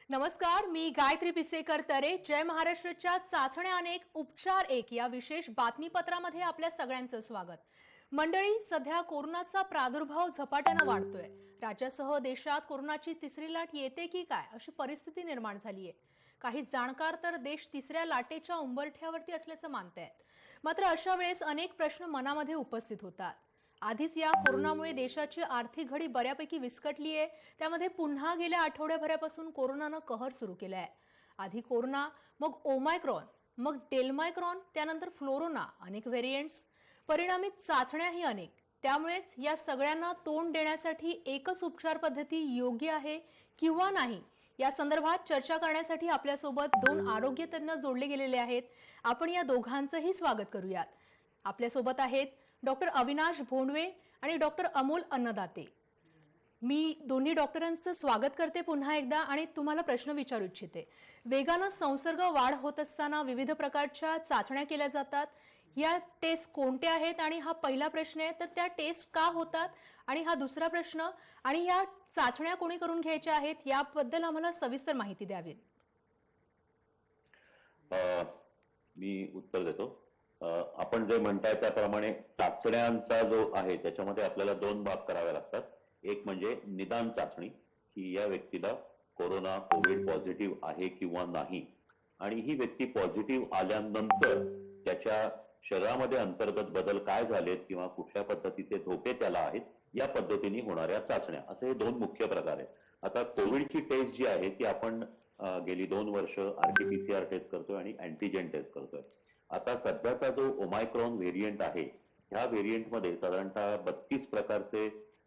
नमस्कार, मी गायत्री पिसेकर तरे. जय महाराष्ट्रच्या चाचण्या अनेक उपचार एक या विशेष बातमीपत्रामध्ये आपल्या सगळ्यांचं स्वागत. मंडळी, सध्या कोरोनाचा प्रादुर्भाव झपाट्याने वाढतोय. राज्यासह देशात कोरोनाची तिसरी लाट येते की काय अशी परिस्थिती निर्माण झाली आहे. काही जाणकार तर देश तिसऱ्या लाटेच्या उंबरठ्यावरती असल्याचं मानतायत. मात्र अशा वेळेस अनेक प्रश्न मनामध्ये उपस्थित होतात. आधीच या कोरोनामुळे देशाची आर्थिक घडी बऱ्यापैकी विस्कटली आहे. त्यामध्ये पुन्हा गेल्या आठवड्याभरापासून कोरोनानं कहर सुरू केलाय. आधी कोरोना, मग ओमायक्रॉन, मग डेल्मायक्रॉन, त्यानंतर फ्लोरोना, अनेक व्हेरिएंट्स, परिणामी चाचण्याही अनेक. त्यामुळेच या सगळ्यांना तोंड देण्यासाठी एकच उपचार पद्धती योग्य आहे किंवा नाही या संदर्भात चर्चा करण्यासाठी आपल्यासोबत दोन आरोग्य तज्ञ जोडले गेलेले आहेत. आपण या दोघांचंही स्वागत करूयात. आपल्यासोबत आहेत डॉक्टर अविनाश भोंडवे आणि डॉक्टर अमोल अन्नदाते. मी दोन्ही डॉक्टरांचं स्वागत करते पुन्हा एकदा आणि तुम्हाला प्रश्न विचारू इच्छिते. वेगानं संसर्ग वाढ होत असताना विविध प्रकारच्या चाचण्या केल्या जातात. या टेस्ट कोणत्या आहेत आणि हा पहिला प्रश्न आहे. तर त्या टेस्ट का होतात आणि हा दुसरा प्रश्न, आणि या चाचण्या कोणी करून घ्यायच्या आहेत याबद्दल आम्हाला सविस्तर माहिती द्यावी. मी उत्तर देतो. आपण जे म्हणताय त्याप्रमाणे चाचण्यांचा जो आहे त्याच्यामध्ये आपल्याला दोन भाग करावे लागतात. एक म्हणजे निदान चाचणी, की या व्यक्तीला कोविड पॉझिटिव्ह आहे किंवा नाही, आणि ही व्यक्ती पॉझिटिव्ह आल्यानंतर त्याच्या शरीरामध्ये अंतर्गत बदल काय झालेत किंवा कुठल्या पद्धतीचे धोके त्याला आहेत या पद्धतीने होणाऱ्या चाचण्या, असे हे दोन मुख्य प्रकार आहेत. आता कोविडची टेस्ट जी आहे ती आपण गेली 2 वर्ष RT-PCR टेस्ट करतोय आणि अँटीजेन टेस्ट करतोय. आता सध्याचा जो ओमायक्रॉन व्हेरियंट आहे, ह्या व्हेरियंटमध्ये साधारणतः 32 प्रकारचे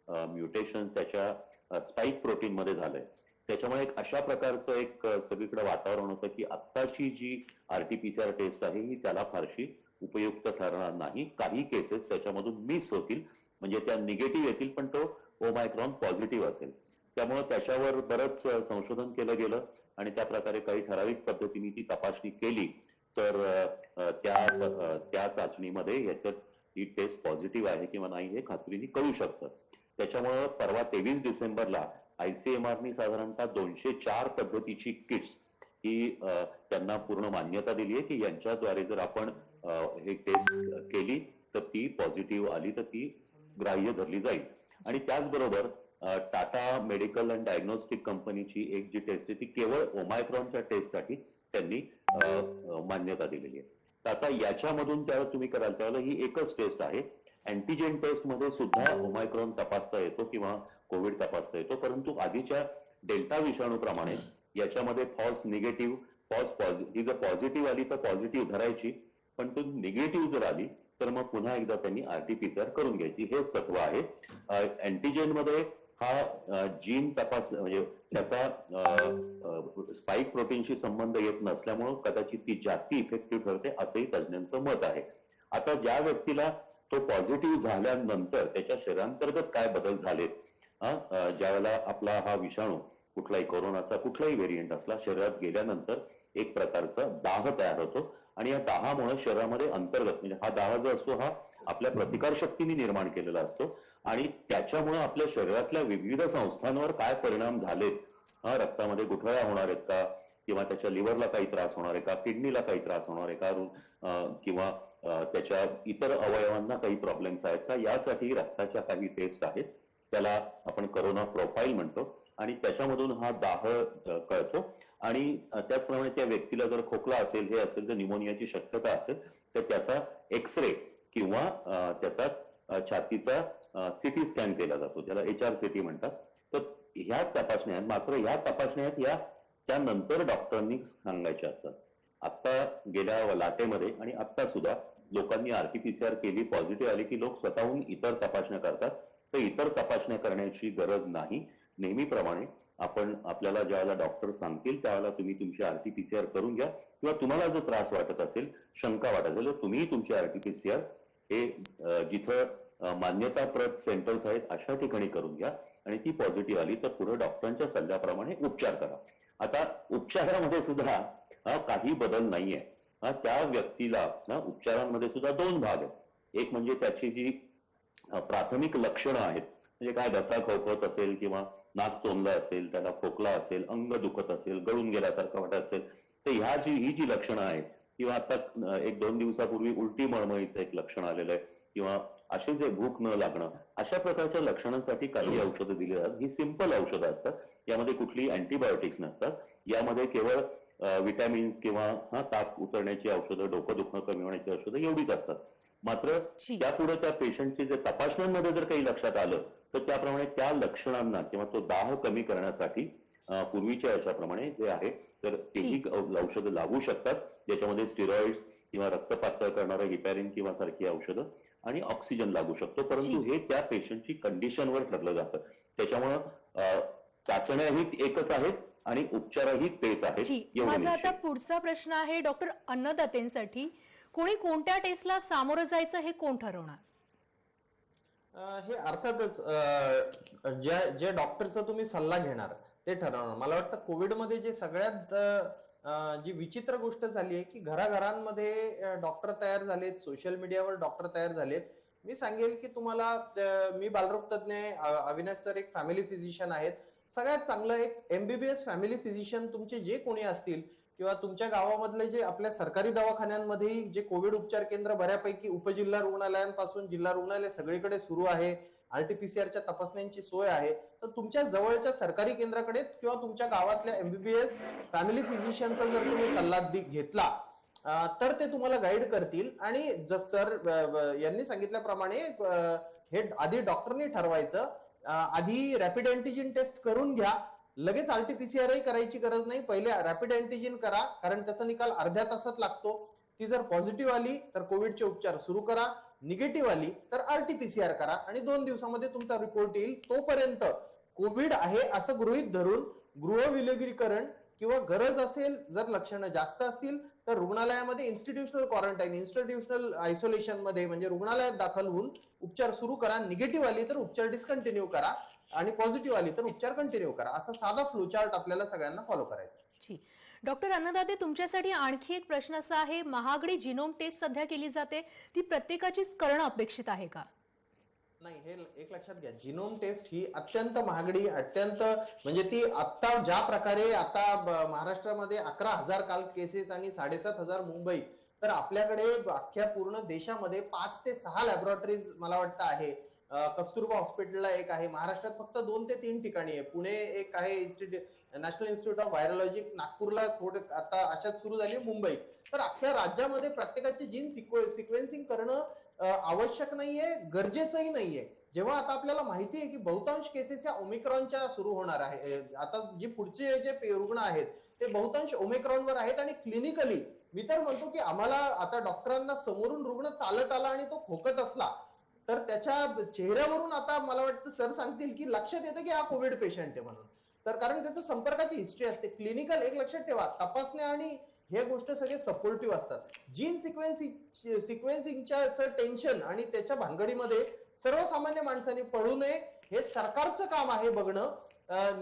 म्युटेशन त्याच्या स्पाइक प्रोटीन मध्ये झालंय. त्याच्यामुळे एक अशा प्रकारचं एक सगळीकडे वातावरण होतं की आत्ताची जी RT-PCR टेस्ट आहे ही त्याला फारशी उपयुक्त ठरणार नाही. काही केसेस त्याच्यामधून मिस होतील, म्हणजे त्या निगेटिव्ह येतील, पण तो ओमायक्रॉन पॉझिटिव्ह असेल. त्यामुळे त्याच्यावर बरंच संशोधन केलं गेलं आणि त्या प्रकारे काही ठराविक पद्धतीने ती तपासणी केली तर त्या चाचणीमध्ये याच्यात ही टेस्ट पॉझिटिव्ह आहे किंवा नाही हे खात्रीने कळू शकतं. त्याच्यामुळे परवा 23 डिसेंबरला ICMRनी साधारणतः 204 पद्धतीची किट्स ही त्यांना पूर्ण मान्यता दिली आहे की यांच्याद्वारे जर आपण हे टेस्ट केली तर ती पॉझिटिव्ह आली तर ती ग्राह्य धरली जाईल. आणि त्याचबरोबर टाटा मेडिकल अँड डायग्नोस्टिक कंपनीची एक जी टेस्ट आहे ती केवळ ओमायक्रॉनच्या टेस्टसाठी त्यांनी मान्यता दिलेली आहे. तर आता याच्यामधून त्यावेळेला तुम्ही कराल त्यावेळेला ही एकच टेस्ट आहे. अँटीजेन टेस्ट मध्ये सुद्धा ओमायक्रॉन तपासता येतो किंवा कोविड तपासता येतो, परंतु आधीच्या डेल्टा विषाणूप्रमाणे याच्यामध्ये फॉल्स निगेटिव्ह, ही जर पॉझिटिव्ह आली तर पॉझिटिव्ह धरायची, पण तो निगेटिव्ह जर आली तर मग पुन्हा एकदा त्यांनी RT-PCR करून घ्यायची. हेच तत्व आहे. अँटीजेन मध्ये हा जीन तपास म्हणजे त्याचा स्पाइक प्रोटीनशी संबंध येत नसल्यामुळे कदाचित ती जास्ती इफेक्टिव्ह ठरते असंही तज्ञांचं मत आहे. आता ज्या व्यक्तीला तो पॉझिटिव्ह झाल्यानंतर त्याच्या शरीरांतर्गत काय बदल झालेत, ज्यावेळेला आपला हा विषाणू कुठलाही कोरोनाचा कुठलाही व्हेरियंट असला शरीरात गेल्यानंतर एक प्रकारचा दाह तयार होतो आणि या दाहामुळे शरीरामध्ये अंतर्गत म्हणजे हा दाह जो असतो हा आपल्या प्रतिकार शक्तीने निर्माण केलेला असतो आणि त्याच्यामुळे आपल्या शरीरातल्या विविध संस्थांवर काय परिणाम झालेत, रक्तामध्ये गुठळ्या होणार आहेत का, किंवा त्याच्या लिव्हरला काही त्रास होणार आहे का, किडनीला काही त्रास होणार आहे का, किंवा त्याच्या इतर अवयवांना काही प्रॉब्लेम्स आहेत का, यासाठी रक्ताच्या काही टेस्ट आहेत. त्याला आपण कोरोना प्रोफाईल म्हणतो आणि त्याच्यामधून हा दाह कळतो. आणि त्याचप्रमाणे त्या व्यक्तीला जर खोकला असेल, हे असेल, जर निमोनियाची शक्यता असेल तर त्याचा एक्सरे किंवा त्याचा छातीचा CT स्कॅन केला जातो, त्याला HRCT म्हणतात. तर ह्या तपासण्या आहेत. मात्र ह्या तपासण्या या त्यानंतर डॉक्टरांनी सांगायच्या असतात. आता गेल्या लाटेमध्ये आणि आता सुद्धा लोकांनी RT-PCR केली, पॉझिटिव्ह आली की लोक स्वतःहून इतर तपासण्या करतात. तर इतर तपासण्या करण्याची गरज नाही. नेहमीप्रमाणे आपल्याला ज्यावेळेला डॉक्टर सांगतील त्यावेळेला तुम्ही तुमची RT-PCR करून घ्या, किंवा तुम्हाला जो त्रास वाटत असेल, शंका वाटत असेल तर तुम्ही तुमची RT-PCR हे जिथं मान्यताप्रत सेंटर्स आहेत अशा ठिकाणी करून घ्या आणि ती पॉझिटिव्ह आली तर पुढे डॉक्टरांच्या सल्ल्याप्रमाणे उपचार करा. आता उपचारामध्ये सुद्धा काही बदल नाहीये. त्या व्यक्तीला उपचारांमध्ये सुद्धा दोन भाग आहेत. एक म्हणजे त्याची जी प्राथमिक लक्षणं आहेत, म्हणजे काय घसा खवखवत असेल किंवा नाक चोंदलं असेल, त्याला खोकला असेल, अंग दुखत असेल, गळून गेल्यासारखं वाटत असेल, तर ही जी लक्षणं आहेत किंवा आता एक 2 दिवसापूर्वी उलटी मळमळीचं एक लक्षण आलेलं आहे किंवा असे जे भूक न लागणं, अशा प्रकारच्या लक्षणांसाठी काही औषधं दिली जातात. ही सिंपल औषधं असतात. यामध्ये कुठलीही अँटीबायोटिक्स नसतात. यामध्ये केवळ विटॅमिन्स किंवा ताप उतरण्याची औषधं, डोकं दुखणं कमी होण्याची औषधं एवढीच असतात. मात्र जी. त्यापुढे त्या पेशंटचे जे तपासण्यांमध्ये जर काही लक्षात आलं तर त्याप्रमाणे त्या लक्षणांना किंवा तो दाह कमी करण्यासाठी पूर्वीच्या याच्याप्रमाणे जे आहे तर तेही औषधं लागू शकतात, ज्याच्यामध्ये स्टिरॉइड्स किंवा रक्त पातळ करणारं हिपॅरिन किंवा सारखी औषधं आणि ऑक्सिजन लागू शकतो. परंतु हे त्या पेशंटची कंडिशनवर ठरलं जातं. त्याच्यामुळं चाचण्याही एकच आहेत आणि उपचारही तेच आहेत. जी, माझा आता पुढचा प्रश्न आहे डॉक्टर अन्नदातेंसाठी. कोणी कोणत्या टेस्टला सामोरं जायचं हे कोण ठरवणार? हे अर्थातच जे डॉक्टरचा तुम्ही सल्ला घेणार ते ठरवणार. मला वाटतं कोविडमध्ये जे सगळ्यात जी विचित्र गोष्ट झाली आहे की घराघरांमध्ये डॉक्टर तयार झालेत, सोशल मीडियावर डॉक्टर तयार झालेत. मी सांगेल की तुम्हाला, मी बालरोग तज्ञ अविनाश सर एक फॅमिली फिजिशियन आहेत. सगळ्यात चांगलं एक एमबीबीएस फॅमिली फिजिशियन तुमचे जे कोणी असतील किंवा तुमच्या गावामधले जे आपल्या सरकारी दवाखान्यांमध्ये जे कोविड उपचार केंद्र बऱ्यापैकी उपजिल्हा रुग्णालयांपासून जिल्हा रुग्णालय सगळीकडे सुरू आहे, आरटीपीसीआरच्या तपासण्यांची सोय आहे, तर तुमच्या जवळच्या सरकारी केंद्राकडे किंवा तुमच्या गावातल्या एमबीबीएस फॅमिली फिजिशियनचा जर तुम्ही सल्ला घेतला तर ते तुम्हाला गाईड करतील. आणि सर यांनी सांगितल्याप्रमाणे हे आधी डॉक्टरनी ठरवायचं. आधी रॅपिड अँटीजन टेस्ट करून घ्या, लगेच आरटीपीसीआरही करायची गरज नाही. पहिले रॅपिड अँटीजन करा, कारण त्याचा निकाल अर्ध्या तासात लागतो. ती जर पॉझिटिव्ह आली तर कोविडचे उपचार सुरू करा, निगेटिव्ह आली तर आरटीपीसीआर करा आणि 2 दिवसामध्ये तुमचा रिपोर्ट येईल. तोपर्यंत कोविड आहे असं गृहीत धरून गृह विलगीकरण किंवा गरज असेल, जर लक्षणं जास्त असतील तर रुग्णालयामध्ये इन्स्टिट्यूशनल क्वारंटाईन, इन्स्टिट्यूशनल आयसोलेशन मध्ये म्हणजे रुग्णालयात दाखल होऊन उपचार सुरू करा. निगेटिव्ह आली तर उपचार डिस्कंटिन्यू करा आणि पॉझिटिव्ह आली तर उपचार कंटिन्यू करा. असा साधा फ्लोचार्ट आपल्याला सगळ्यांना फॉलो करायचा. जी, डॉक्टर अन्नदाते, तुमच्यासाठी आणखी एक प्रश्न असा आहे, महागडी जिनोम टेस्ट सध्या केली जाते, ती प्रत्येकाचीच करणं अपेक्षित आहे का? नाही, हे एक लक्षात घ्या, जिनोम टेस्ट ही अत्यंत महागडी, अत्यंत म्हणजे ती आता ज्या प्रकारे आता महाराष्ट्रामध्ये 11,000 काल केसेस आणि 7,500 मुंबई, तर आपल्याकडे अख्ख्या पूर्ण देशामध्ये 5 ते 6 लॅबोरेटरीज मला वाटतं आहे. कस्तुरबा हॉस्पिटलला एक आहे, महाराष्ट्रात फक्त 2 ते 3 ठिकाणी आहे. पुणे एक आहे, नॅशनल इन्स्टिट्यूट ऑफ व्हायरोलॉजी, नागपूरला थोडं आता अशाच सुरू झाली, मुंबई. तर अख्ख्या राज्यामध्ये प्रत्येकाची जीन सिक्वेन्सिंग करणं आवश्यक नाहीये, गरजेचंही नाहीये. जेव्हा आता आपल्याला माहिती आहे की बहुतांश केसेस या ओमिक्रॉनच्या सुरू होणार आहे, आता जे पुढचे जे रुग्ण आहेत ते बहुतांश ओमिक्रॉनवर आहेत आणि क्लिनिकली मी तर म्हणतो की आम्हाला आता डॉक्टरांना समोरून रुग्ण चालत आला आणि तो खोकत असला तर त्याच्या चेहऱ्यावरून आता मला वाटतं सर सांगतील की लक्षात येतं की हा कोविड पेशंट आहे म्हणून. तर कारण त्याचं संपर्काची हिस्ट्री असते. क्लिनिकल एक लक्षात ठेवा, तपासण्या आणि हे गोष्ट सगळे सपोर्टिव्ह असतात. जीन सिक्वेन्सिंगच्या टेन्शन आणि त्याच्या भानगडीमध्ये सर्वसामान्य माणसांनी पडू नये. हे सरकारचं काम आहे बघणं,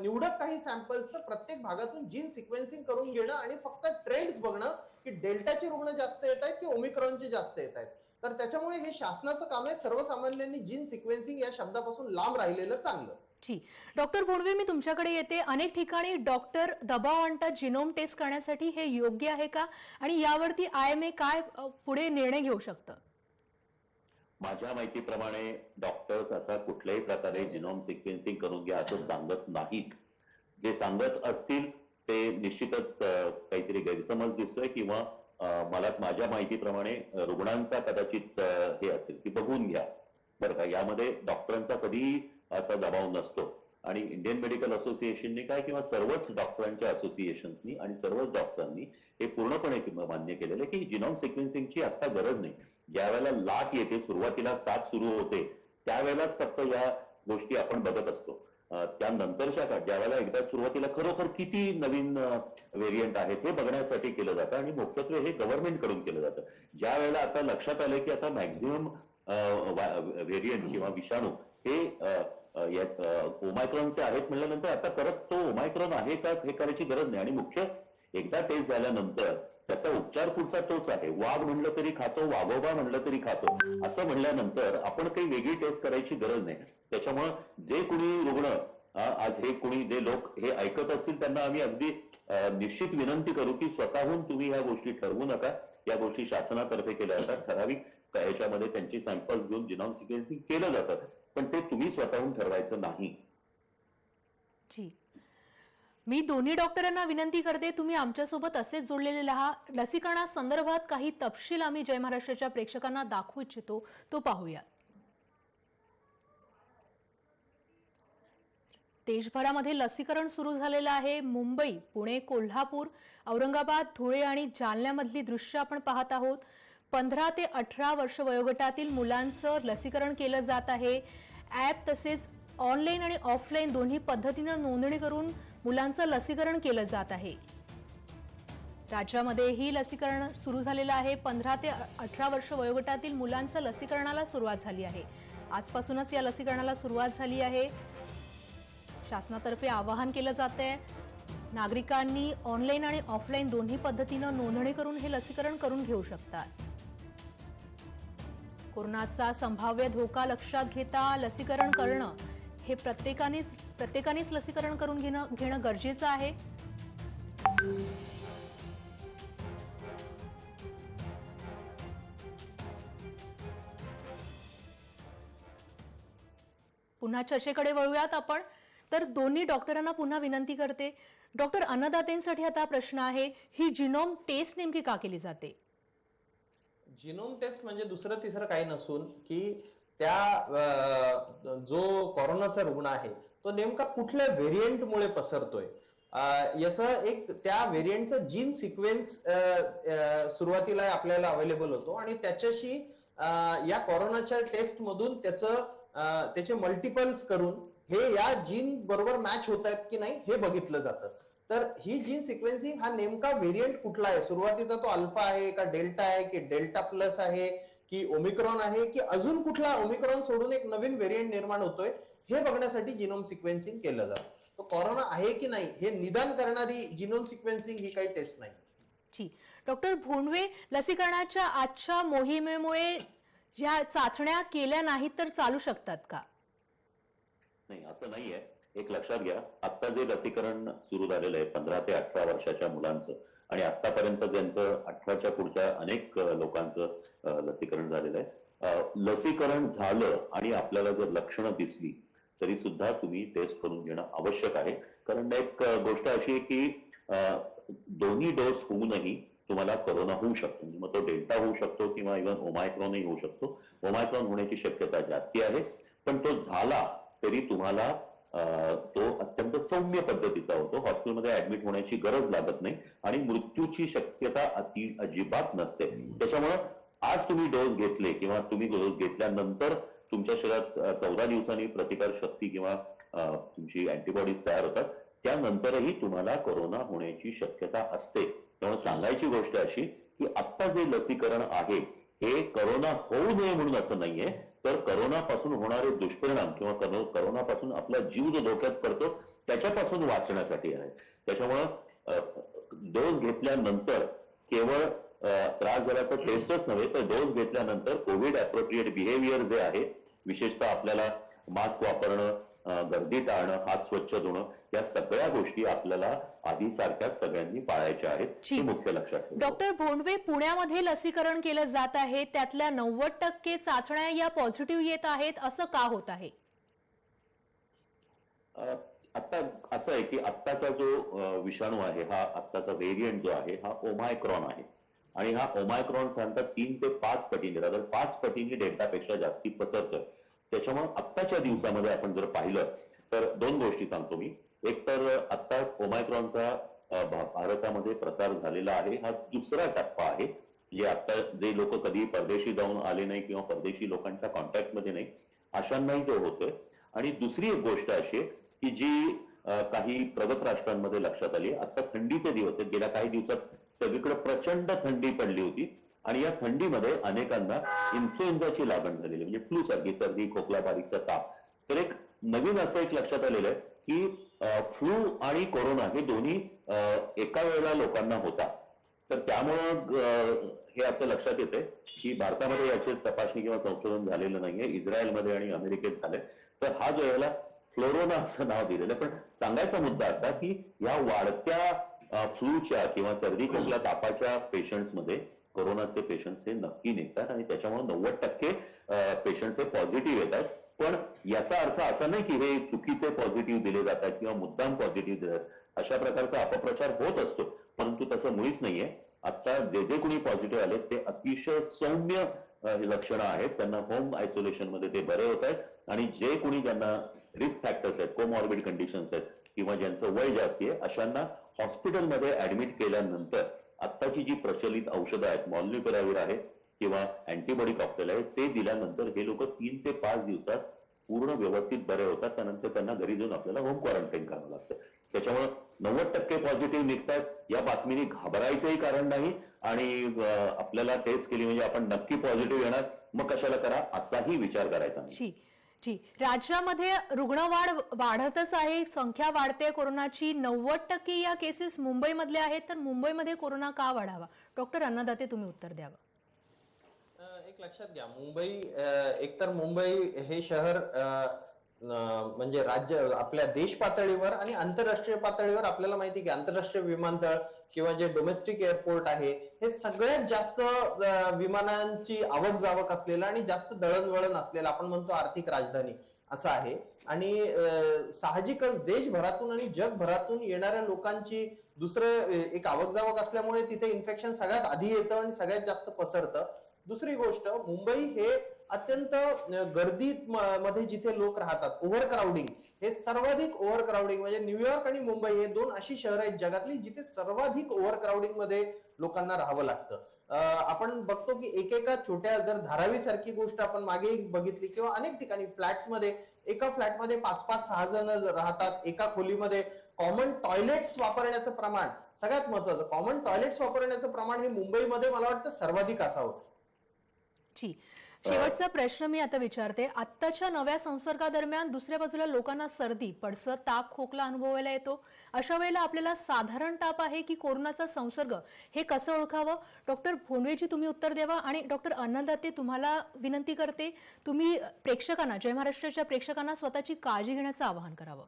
निवडक काही सॅम्पल्सचं प्रत्येक भागातून जीन सिक्वेन्सिंग करून घेणं आणि फक्त ट्रेंड्स बघणं की डेल्टाचे रुग्ण जास्त येत आहेत की ओमिक्रॉनचे जास्त येत आहेत. तर त्याच्यामुळे हे शासनाचं काम आहे. सर्वसामान्यांनी जीन सिक्वेन्सिंग या शब्दापासून लांब राहिलेलं चांगलं. जी, डॉक्टर बोडवे, मी तुमच्याकडे येते. अनेक ठिकाणी डॉक्टर दबाव आणतात जिनोम टेस्ट करण्यासाठी, हे योग्य आहे का आणि यावरती IMA काय पुढे निर्णय घेऊ शकतं? माझ्या माहितीप्रमाणे डॉक्टर्स असा कुठल्याही प्रकारे जिनोम सिक्वेन्सिंग करून घ्या असं सांगत नाहीत. जे सांगत असतील ते निश्चितच काहीतरी गैरसमज दिसतोय किंवा मला माझ्या माहितीप्रमाणे रुग्णांचा कदाचित हे असेल की बघून घ्या बरं का. यामध्ये डॉक्टरांचा कधीही असा दबाव नसतो आणि इंडियन मेडिकल असोसिएशनने काय किंवा सर्वच डॉक्टरांच्या असोसिएशन्सनी आणि सर्वच डॉक्टरांनी हे पूर्णपणे मान्य केलेलं आहे की जिनोम सिक्वेन्सिंगची आता गरज नाही. ज्या वेळेला लाट येते, सुरुवातीला साथ सुरू होते, त्यावेळेलाच फक्त या गोष्टी आपण बघत असतो. त्यानंतरच्या काळात ज्या वेळेला एकदा सुरुवातीला खरोखर किती नवीन व्हेरियंट आहेत हे बघण्यासाठी केलं जातं आणि मुख्यत्वे हे गव्हर्नमेंट कडून केलं जातं. ज्या वेळेला आता लक्षात आलं की आता मॅक्झिमम व्हेरियंट किंवा विषाणू हे ओमायक्रॉनचे आहेत म्हणल्यानंतर आता परत तो ओमायक्रॉन आहे का हे करायची गरज नाही. आणि मुख्य एकदा टेस्ट झाल्यानंतर त्याचा उपचार पुढचा तोच आहे. वाघ म्हणलं तरी खातो, वाघोबा म्हणलं तरी खातो असं म्हणल्यानंतर आपण काही वेगळी टेस्ट करायची गरज नाही. त्याच्यामुळं जे कुणी रुग्ण आज हे कोणी जे लोक हे ऐकत असतील त्यांना आम्ही अगदी निश्चित विनंती करू की स्वतःहून तुम्ही ह्या गोष्टी ठरवू नका. या गोष्टी शासनातर्फे केल्या जातात. ठराविक याच्यामध्ये त्यांची सॅम्पल्स घेऊन जिनोम सिक्वेन्सिंग केलं जातं, पण ते तुम्ही स्वतःहून ठरवायचं नाही. जी, मी दोन्ही डॉक्टरांना विनंती करते, तुम्ही आमच्यासोबत असेच जोडलेले राहा. लसीकरणासंदर्भात काही तपशील आम्ही जय महाराष्ट्राच्या प्रेक्षकांना दाखवू इच्छितो, तो पाहूया. देशभरामध्ये लसीकरण सुरू झालेलं आहे. मुंबई, पुणे, कोल्हापूर, औरंगाबाद, धुळे आणि जालन्यामधली दृश्य आपण पाहत आहोत. 15 ते 18 वर्ष वयोगटातील मुलांचं लसीकरण केलं जात आहे. ॲप तसेच ऑनलाईन आणि ऑफलाईन दोन्ही पद्धतीनं नोंदणी करून मुलांचं लसीकरण केलं जात आहे. राज्यामध्येही लसीकरण सुरू झालेलं आहे. 15 ते 18 वर्ष वयोगटातील मुलांचं लसीकरणाला सुरुवात झाली आहे. आजपासूनच या लसीकरणाला सुरुवात झाली आहे. शासनातर्फे आवाहन केलं जातंय, नागरिकांनी ऑनलाईन आणि ऑफलाईन दोन्ही पद्धतीनं नोंदणी करून हे लसीकरण करून घेऊ शकतात. कोरोनाचा संभाव्य धोका लक्षात घेता लसीकरण करणं हे प्रत्येकानेच लसीकरण करून घेणं गरजेचं आहे. पुन्हा चर्चेकडे वळूयात आपण. तर दोन्ही डॉक्टरांना पुन्हा विनंती करते. डॉक्टर, अन्नदात्यांसाठी आता प्रश्न आहे, ही जिनोम टेस्ट नेमकी का केली जाते? जिनोम टेस्ट म्हणजे दुसरं तिसरं काही नसून की त्या जो कोरोनाचा रुग्ण आहे तो नेमका कुठल्या व्हेरियंटमुळे पसरतोय याचं एक त्या व्हेरियंटचं जीन सिक्वेन्स सुरुवातीला आपल्याला अवेलेबल होतो आणि त्याच्याशी या कोरोनाच्या टेस्ट मधून त्याचे मल्टिपल्स करून हे या जीन बरोबर मॅच होत आहेत की नाही हे बघितलं जातं. तर ही जीन सिक्वेन्सिंग हा नेमका व्हेरियंट कुठला आहे, सुरुवातीचा तो अल्फा आहे का डेल्टा आहे की डेल्टा प्लस आहे की ओमिक्रॉन आहे की अजून कुठला ओमिक्रॉन सोडून एक नवीन व्हेरियंट निर्माण होतोय, हे बघण्यासाठी जिनोम सिक्वेन्सिंग केलं जातं. तो कोरोना आहे की नाही हे निदान करणारी जिनोम सिक्वेन्सिंग ही काही टेस्ट नाही. जी, डॉक्टर भोंडवे, लसीकरणाच्या आजच्या मोहिमेमुळे या चाचण्या केल्या नाहीत तर चालू शकतात का? नाही, असं नाहीये. एक लक्षात घ्या, आता जे लसीकरण सुरू झालेलं आहे 15 ते 18 वर्षाच्या मुलांचं आणि आतापर्यंत ज्यांचं 18च्या पुढच्या अनेक लोकांचं लसीकरण झालेलं आहे. लसीकरण झालं आणि आपल्याला जर लक्षणं दिसली तरी सुद्धा तुम्ही टेस्ट करून घेणं आवश्यक आहे. कारण एक गोष्ट अशी आहे की दोन्ही डोस होऊनही तुम्हाला कोरोना होऊ शकतो. मग तो डेल्टा होऊ शकतो किंवा इव्हन ओमायक्रॉनही होऊ शकतो. ओमायक्रॉन होण्याची शक्यता जास्ती आहे, पण तो झाला तरी तुम्हाला तो अत्यंत सौम्य पद्धतीचा होतो. हॉस्पिटलमध्ये ऍडमिट होण्याची गरज लागत नाही आणि मृत्यूची शक्यता अजिबात नसते. त्याच्यामुळं आज तुम्ही डोस घेतले किंवा तुम्ही डोस घेतल्यानंतर तुमच्या शरीरात 14 दिवसांनी प्रतिकार शक्ती किंवा तुमची अँटीबॉडीज तयार होतात. त्यानंतरही तुम्हाला कोरोना होण्याची शक्यता असते. त्यामुळे सांगायची गोष्ट अशी की आता जे लसीकरण आहे हे कोरोना होऊ नये म्हणून असं नाहीये, तर करोनापासून होणारे दुष्परिणाम किंवा करोनापासून आपला जीव जो धोक्यात पडतो त्याच्यापासून वाचण्यासाठी आहे. त्याच्यामुळं डोस घेतल्यानंतर केवळ त्रास झाला तर टेस्टच नव्हे, तर डोस घेतल्यानंतर कोविड अप्रोप्रिएट बिहेवियर जे आहे, विशेषतः आपल्याला मास्क वापरणं, गर्दी टाळणं, हात स्वच्छ धुणं, या सगळ्या गोष्टी आपल्याला आधी सारख्याच सगळ्यांनी पाळायच्या आहेत, हे मुख्य लक्षात ठेवा. डॉक्टर भोंडवे, पुण्यामध्ये लसीकरण केलं जात आहे, त्यातल्या 90% चाचण्या या पॉझिटिव्ह येत आहेत, असं का होत आहे? आता असं आहे की आत्ताचा जो विषाणू आहे, हा आत्ताचा व्हेरियंट जो आहे हा ओमायक्रॉन आहे आणि हा ओमायक्रॉन सांगतात 3 ते 5 पटीने, तर 5 पटीने डेल्टापेक्षा जास्ती पसरतोय. त्याच्यामुळे आत्ताच्या दिवसामध्ये आपण जर पाहिलं तर दोन गोष्टी सांगतो मी. एक तर आता ओमायक्रॉनचा भारतामध्ये प्रसार झालेला आहे, हा दुसरा टप्पा आहे. जे आता जे लोक कधी परदेशी जाऊन आले नाही किंवा परदेशी लोकांच्या कॉन्टॅक्टमध्ये नाही अशांनाही ते होतोय. आणि दुसरी एक गोष्ट अशी आहे की जी काही प्रगत राष्ट्रांमध्ये लक्षात आली, आता थंडीचे दिवस आहेत. गेल्या काही दिवसात सगळीकडे प्रचंड थंडी पडली होती आणि या थंडीमध्ये अनेकांना इन्फ्लुएन्झाची लागण झालेली, म्हणजे फ्लू सारखी सर्दी, खोकला, बारीकचा ताप. तर एक नवीन असं एक लक्षात आलेलं आहे की फ्लू आणि कोरोना हे दोन्ही एका वेळेला लोकांना होतात. तर त्यामुळं हे असं लक्षात येते की भारतामध्ये याची तपासणी किंवा संशोधन झालेलं नाहीये, इस्रायलमध्ये आणि अमेरिकेत झालंय. तर हा जो याला फ्लोरोना असं नाव दिलेलं आहे. पण सांगायचा मुद्दा आता की या वाढत्या फ्लूच्या किंवा सर्दी खोकला तापाच्या पेशंट्समध्ये कोरोनाचे पेशंट्स हे नक्की निघतात आणि त्याच्यामुळे 90% पेशंट्स हे पॉझिटिव्ह येतात. पण याचा अर्थ असा नाही की हे चुकीचे पॉझिटिव्ह दिले जातात किंवा मुद्दाम पॉझिटिव्ह दिले जातात. अशा प्रकारचा अपप्रचार होत असतो, परंतु तसं मुळीच नाहीये. आता जे जे कोणी पॉझिटिव्ह आले ते अतिशय सौम्य लक्षणं आहेत, त्यांना होम आयसोलेशन मध्ये ते बरे होत आहेत आणि जे कोणी ज्यांना रिस्क फॅक्टर्स आहेत, कोमॉर्बिड कंडिशन्स आहेत किंवा ज्यांचं वय जास्ती आहे अशांना हॉस्पिटलमध्ये ऍडमिट केल्यानंतर आत्ताची जी प्रचलित औषधं आहेत, मॉल्न्युपिराविर आहे किंवा अँटीबॉडी कॉकटेल आहे, ते दिल्यानंतर हे लोक 3 ते 5 दिवसात पूर्ण व्यवस्थित बरे होतात. त्यानंतर त्यांना घरी जाऊन आपल्याला होम क्वारंटाईन करावं लागतं. त्याच्यामुळे 90% पॉझिटिव्ह निघतात, या बातमीने घाबरायचंही कारण नाही आणि आपल्याला टेस्ट केली म्हणजे आपण नक्की पॉझिटिव्ह येणार, मग कशाला करा असाही विचार करायचा नाही. जी जी राज्यामध्ये रुग्णवाढ वाढतच आहे, संख्या वाढते कोरोनाची. 90% या केसेस मुंबईमधल्या आहेत, तर मुंबईमध्ये कोरोना का वाढावा? डॉक्टर अन्नदाते, तुम्ही उत्तर द्यावं. एक लक्षात घ्या, मुंबई एकतर मुंबई हे शहर म्हणजे राज्य आपल्या देश पातळीवर आणि आंतरराष्ट्रीय पातळीवर आपल्याला माहिती आहे की आंतरराष्ट्रीय विमानतळ किंवा जे डोमेस्टिक एअरपोर्ट आहे हे सगळ्यात जास्त विमानांची आवक जावक असलेलं आणि जास्त दळणवळण असलेलं आपण म्हणतो आर्थिक राजधानी असं आहे. आणि साहजिकच देशभरातून आणि जगभरातून येणाऱ्या लोकांची दुसरं एक आवक जावक असल्यामुळे तिथे इन्फेक्शन सगळ्यात आधी येतं आणि सगळ्यात जास्त पसरतं. दुसरी गोष्ट, मुंबई हे अत्यंत गर्दीत मध्ये जिथे लोक राहतात, ओव्हर क्राउडिंग, हे सर्वाधिक ओव्हर क्राउडिंग म्हणजे न्यूयॉर्क आणि मुंबई हे दोन अशी शहरं आहेत जगातली जिथे सर्वाधिक ओव्हर क्राउडिंग मध्ये लोकांना राहावं लागतं. आपण बघतो की एकेका छोट्या, जर धारावी सारखी गोष्ट आपण मागे बघितली किंवा अनेक ठिकाणी फ्लॅट्समध्ये, एका फ्लॅटमध्ये 5-5, 6 जण राहतात एका खोलीमध्ये. कॉमन टॉयलेट्स वापरण्याचं प्रमाण, सगळ्यात महत्वाचं, कॉमन टॉयलेट्स वापरण्याचं प्रमाण हे मुंबईमध्ये मला वाटतं सर्वाधिक असावं. जी शेवटचा प्रश्न मी आता विचारते. आत्ताच्या नव्या संसर्गादरम्यान दुसऱ्या बाजूला लोकांना सर्दी, पडसं, ताप, खोकला अनुभवायला येतो. अशा वेळेला आपल्याला साधारण ताप आहे की कोरोनाचा संसर्ग, हे कसं ओळखावं? डॉक्टर भोंडवेजी, तुम्ही उत्तर द्यावा. आणि डॉक्टर अन्नदाते, तुम्हाला विनंती करते, तुम्ही प्रेक्षकांना, जय महाराष्ट्राच्या प्रेक्षकांना स्वतःची काळजी घेण्याचं आवाहन करावं.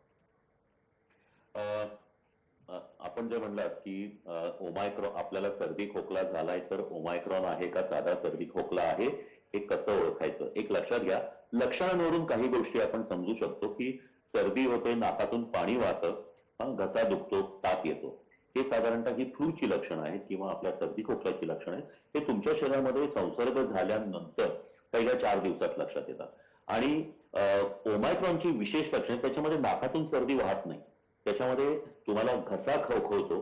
आपण जे म्हणलात की ओमायक्रॉन, आपल्याला सर्दी खोकला झालाय तर ओमायक्रॉन आहे का साधा सर्दी खोकला आहे हे कसं ओळखायचं? एक लक्षात घ्या, लक्षणांवरून काही गोष्टी आपण समजू शकतो की सर्दी होते, नाकातून पाणी वाहतं, घसा दुखतो, ताप येतो. हे साधारणतः ही फ्लूची लक्षणं आहेत किंवा आपल्या सर्दी खोकल्याची लक्षणं आहेत. हे तुमच्या शरीरामध्ये संसर्ग झाल्यानंतर पहिल्या 4 दिवसात लक्षात येतात. आणि ओमायक्रॉनची विशेष लक्षणे, त्याच्यामध्ये नाकातून सर्दी वाहत नाही, त्याच्यामध्ये तुम्हाला घसा खवखवतो,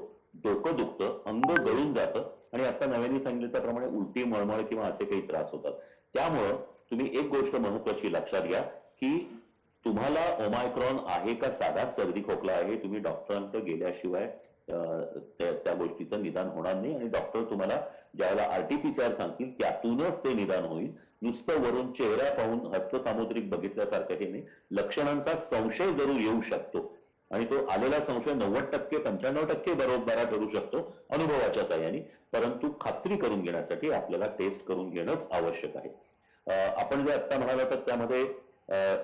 डोकं दुखतं, अंग गळून जातं आणि आता नव्याने सांगितल्याप्रमाणे उलटी, मळमळ किंवा असे काही त्रास होतात. त्यामुळं तुम्ही एक गोष्ट महत्वाची लक्षात घ्या की तुम्हाला ओमायक्रॉन आहे का साधा सर्दी खोकला आहे, तुम्ही डॉक्टरांकडे गेल्याशिवाय त्या गोष्टीचं निदान होणार नाही. आणि डॉक्टर तुम्हाला ज्यावेळेला RT-PCR सांगतील त्यातूनच ते निदान होईल. नुसतं वरून चेहरा पाहून हस्तसामुद्रिक बघितल्यासारखं हे नाही. लक्षणांचा संशय जरूर येऊ शकतो आणि तो आलेला संशय 90%, 95% बरोबर ठरू शकतो अनुभवाच्या साह्याने, परंतु खात्री करून घेण्यासाठी आपल्याला टेस्ट करून घेणंच आवश्यक आहे. आपण जे आता म्हणाला तर त्यामध्ये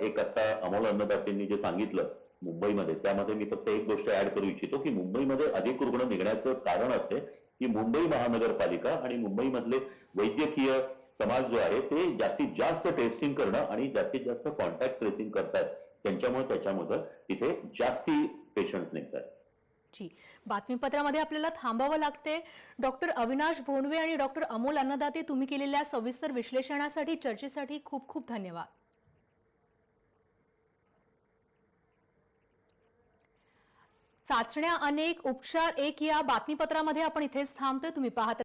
एक आता अमोल अन्नदातेंनी जे सांगितलं मुंबईमध्ये, त्यामध्ये मी फक्त एक गोष्ट ऍड करू इच्छितो की मुंबईमध्ये अधिक रुग्ण निघण्याचं कारण असे की मुंबई महानगरपालिका आणि मुंबईमधले वैद्यकीय समाज जो आहे ते जास्तीत जास्त टेस्टिंग करणं आणि जास्तीत जास्त कॉन्टॅक्ट ट्रेसिंग करतात, त्यांच्यामुळे त्याच्यामध्ये तिथे जास्ती पेशंट निघतात. जी बातमीपत्रामध्ये आपल्याला थांबावं लागते. डॉक्टर अविनाश भोंडवे आणि डॉक्टर अमोल अन्नदाते, तुम्ही केलेल्या सविस्तर विश्लेषणासाठी, चर्चेसाठी खूप खूप धन्यवाद. चाचण्या अनेक, उपचार एक या बातमीपत्रामध्ये आपण इथेच थांबतोय. तुम्ही पाहत